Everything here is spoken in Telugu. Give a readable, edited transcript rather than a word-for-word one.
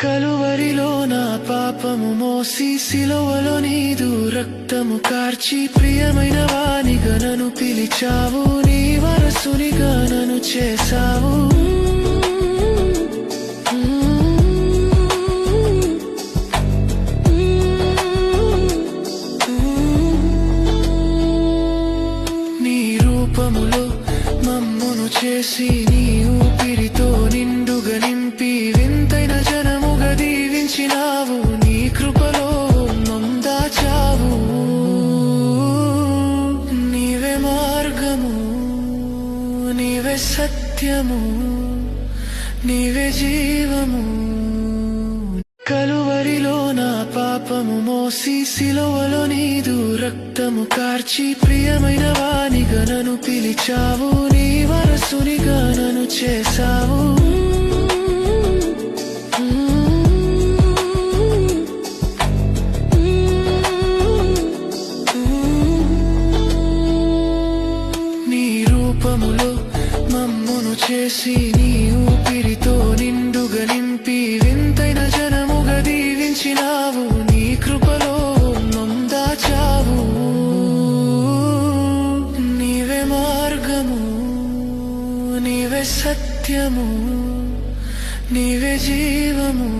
కలువరిలో నా పాపము మోసి సిలువలో నీదు రక్తము కార్చి ప్రియమైన వానిగా నన్ను పిలిచావు, నీ వారసునిగా నన్ను చేశావు. నీ రూపములో మమ్మును చేసి నీ ఊపిరితో నిండుగా నింపి వింతైన జనముగా దీవించినావు, నీ కృపలో మమ్దాచావు. నీవే మార్గము, నీవే సత్యము, నీవే జీవము. కలువరిలో నా పాపము మోసి సిలువలో నీదు రక్తము కార్చి ప్రియమైన వానిగా నన్ను పిలిచావు, నీ వారసునిగా నన్ను చేశావు. నీ రూపములో మమ్మును చేసి నీ ఊపిరితో నిండుగా నింపి వింతైన జనముగా దీవించినావు, నీ కృపలో మమ్దాచావు. నీవే మార్గము, నీవే సత్యము, నీవే జీవము.